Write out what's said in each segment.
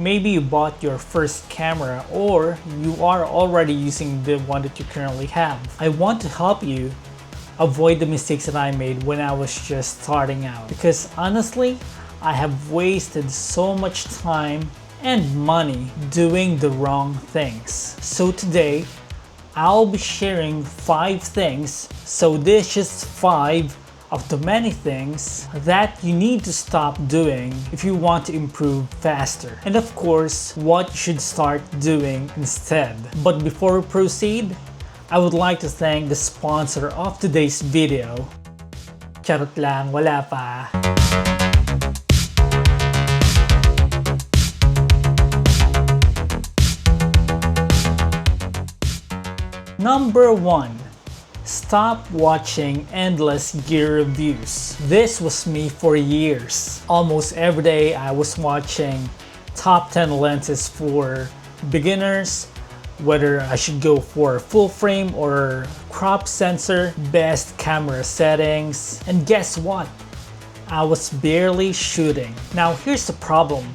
Maybe you bought your first camera or you are already using the one that you currently have. I want to help you avoid the mistakes that I made when I was just starting out. Because honestly, I have wasted so much time and money doing the wrong things. So today, I'll be sharing 5 things. So this is just 5 of the many things that you need to stop doing if you want to improve faster. And of course, what you should start doing instead. But before we proceed, I would like to thank the sponsor of today's video. Charot lang, wala pa. Number 1. Stop watching endless gear reviews. This was me for years. Almost every day I was watching top 10 lenses for beginners, whether I should go for full frame or crop sensor, best camera settings, and guess what? I was barely shooting. Now here's the problem.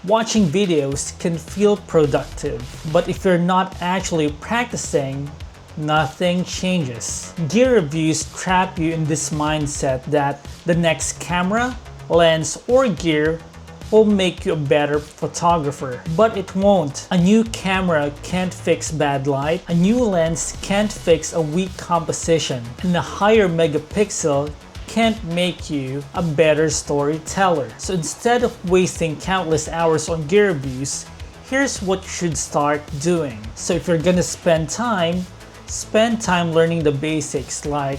Watching videos can feel productive, but if you're not actually practicing, nothing changes. Gear reviews trap you in this mindset that the next camera, lens, or gear will make you a better photographer. But it won't. A new camera can't fix bad light, a new lens can't fix a weak composition, and a higher megapixel can't make you a better storyteller. So instead of wasting countless hours on gear reviews, here's what you should start doing. So if you're gonna spend time learning the basics like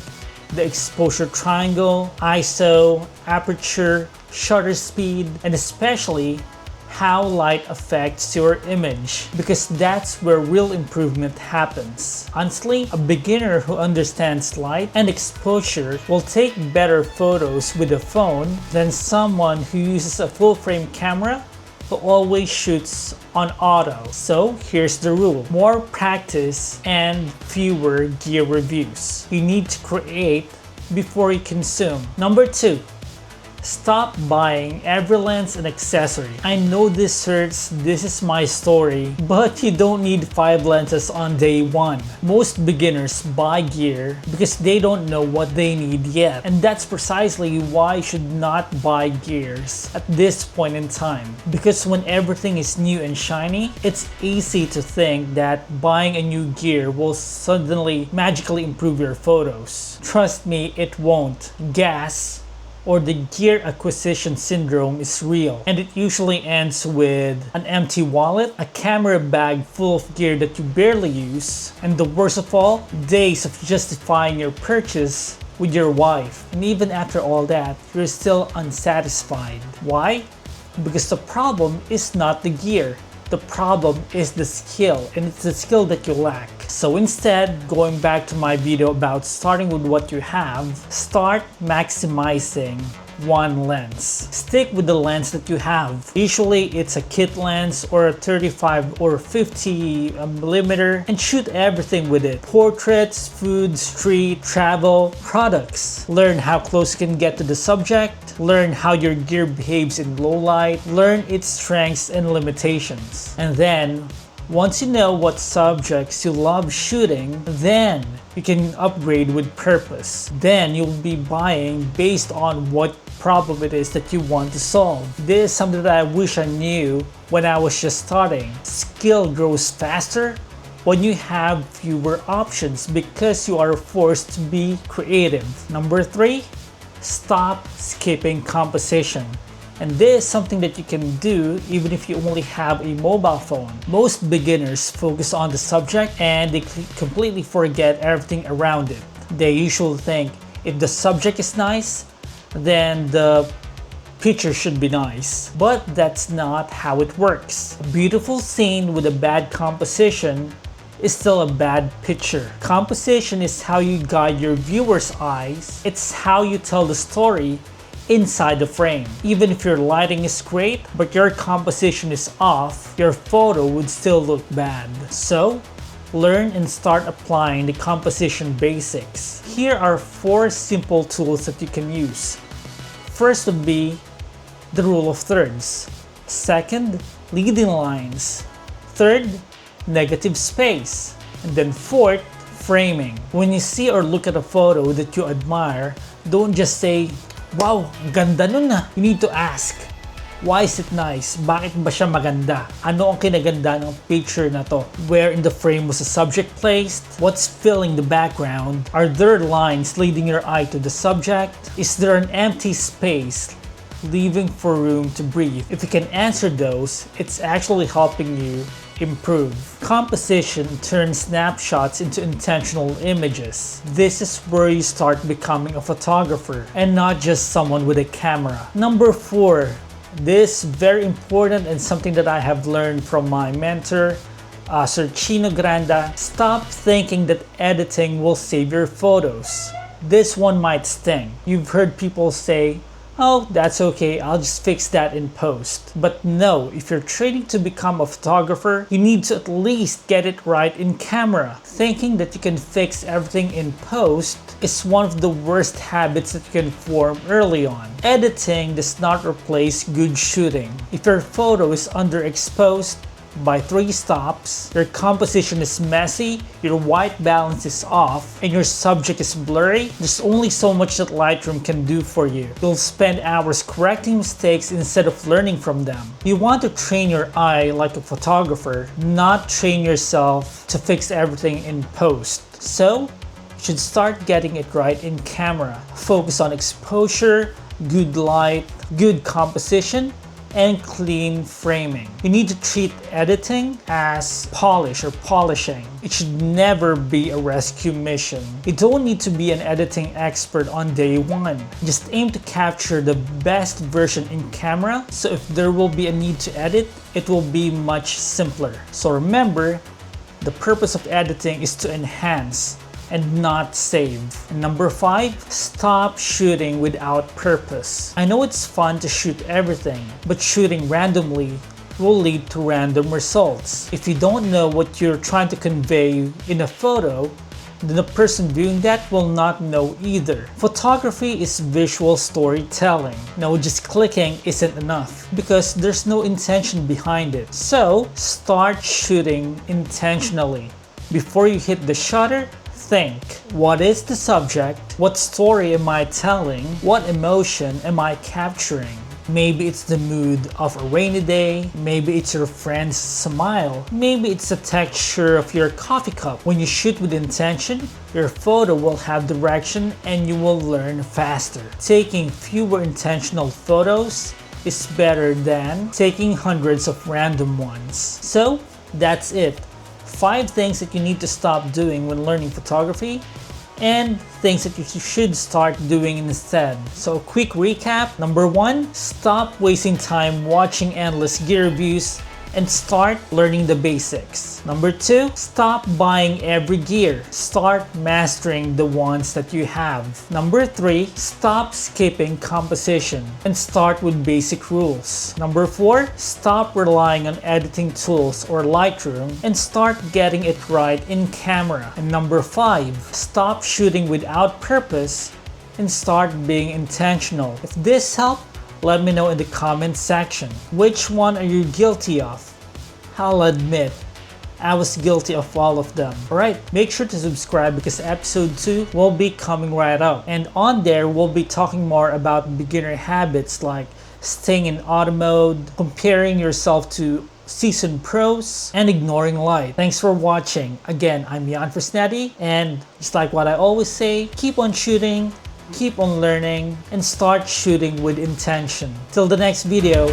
the exposure triangle, ISO, aperture, shutter speed, and especially how light affects your image, because that's where real improvement happens. Honestly, a beginner who understands light and exposure will take better photos with a phone than someone who uses a full frame camera who always shoots on auto. So here's the rule. More practice and fewer gear reviews. You need to create before you consume. Number 2. Stop buying every lens and accessory. I know this hurts, this is my story, but you don't need 5 lenses on day 1. Most beginners buy gear because they don't know what they need yet. And that's precisely why you should not buy gears at this point in time. Because when everything is new and shiny, it's easy to think that buying a new gear will suddenly magically improve your photos. Trust me, it won't. Gas or the gear acquisition syndrome is real, and it usually ends with an empty wallet, a camera bag full of gear that you barely use, and the worst of all, days of justifying your purchase with your wife. And even after all that, you're still unsatisfied. Why? Because the problem is not the gear. The problem is the skill, and it's the skill that you lack. So instead, going back to my video about starting with what you have, start maximizing one lens. Stick with the lens that you have. Usually it's a kit lens or a 35 or 50 millimeter, and shoot everything with it. Portraits, food, street, travel, products. Learn how close you can get to the subject. Learn how your gear behaves in low light. Learn its strengths and limitations. And then, once you know what subjects you love shooting, then you can upgrade with purpose. Then you'll be buying based on what problem it is that you want to solve. This is something that I wish I knew when I was just starting. Skill grows faster when you have fewer options because you are forced to be creative. Number 3, stop skipping composition. And this is something that you can do even if you only have a mobile phone. Most beginners focus on the subject and they completely forget everything around it. They usually think if the subject is nice, then the picture should be nice. But that's not how it works. A beautiful scene with a bad composition is still a bad picture. Composition is how you guide your viewer's eyes. It's how you tell the story inside the frame. Even if your lighting is great, but your composition is off, your photo would still look bad. So, learn and start applying the composition basics. Here are 4 simple tools that you can use. First would be the rule of thirds. Second, leading lines. Third, negative space. And then fourth, framing. When you see or look at a photo that you admire, don't just say, "Wow, ganda nun ah." You need to ask, why is it nice? Bakit ba siya maganda? Ano ang kinaganda ng picture na to? Where in the frame was the subject placed? What's filling the background? Are there lines leading your eye to the subject? Is there an empty space leaving for room to breathe? If you can answer those, it's actually helping you improve. Composition turns snapshots into intentional images. This is where you start becoming a photographer and not just someone with a camera. Number 4. This is very important and something that I have learned from my mentor, Sir Chino Granda. Stop thinking that editing will save your photos. This one might sting. You've heard people say, "Oh, that's okay, I'll just fix that in post." But no, if you're training to become a photographer, you need to at least get it right in camera. Thinking that you can fix everything in post is one of the worst habits that you can form early on. Editing does not replace good shooting. If your photo is underexposed by 3 stops, your composition is messy, your white balance is off, and your subject is blurry, there's only so much that Lightroom can do for you. You'll spend hours correcting mistakes instead of learning from them. You want to train your eye like a photographer, not train yourself to fix everything in post. So, you should start getting it right in camera. Focus on exposure, good light, good composition, and clean framing. You need to treat editing as polish or polishing. It should never be a rescue mission. You don't need to be an editing expert on day 1. Just aim to capture the best version in camera, so if there will be a need to edit, it will be much simpler. So remember, the purpose of editing is to enhance and not save. And number 5, stop shooting without purpose. I know it's fun to shoot everything, but shooting randomly will lead to random results. If you don't know what you're trying to convey in a photo, then the person viewing that will not know either. Photography is visual storytelling. No, just clicking isn't enough because there's no intention behind it. So, start shooting intentionally. Before you hit the shutter, think, what is the subject? What story am I telling? What emotion am I capturing? Maybe it's the mood of a rainy day. Maybe it's your friend's smile. Maybe it's the texture of your coffee cup. When you shoot with intention, your photo will have direction and you will learn faster. Taking fewer intentional photos is better than taking hundreds of random ones. So, that's it. 5 things that you need to stop doing when learning photography and things that you should start doing instead. So a quick recap. Number 1, stop wasting time watching endless gear reviews and start learning the basics. Number 2, stop buying every gear. Start mastering the ones that you have. Number 3, stop skipping composition and start with basic rules. Number 4, stop relying on editing tools or Lightroom and start getting it right in camera. And number 5, stop shooting without purpose and start being intentional. If this helped, let me know in the comment section. Which one are you guilty of? I'll admit, I was guilty of all of them. Alright, make sure to subscribe because episode 2 will be coming right up. And on there, we'll be talking more about beginner habits like staying in auto mode, comparing yourself to seasoned pros, and ignoring light. Thanks for watching. Again, I'm Jan Fresnetti, and just like what I always say, keep on shooting, keep on learning, and start shooting with intention. Till the next video.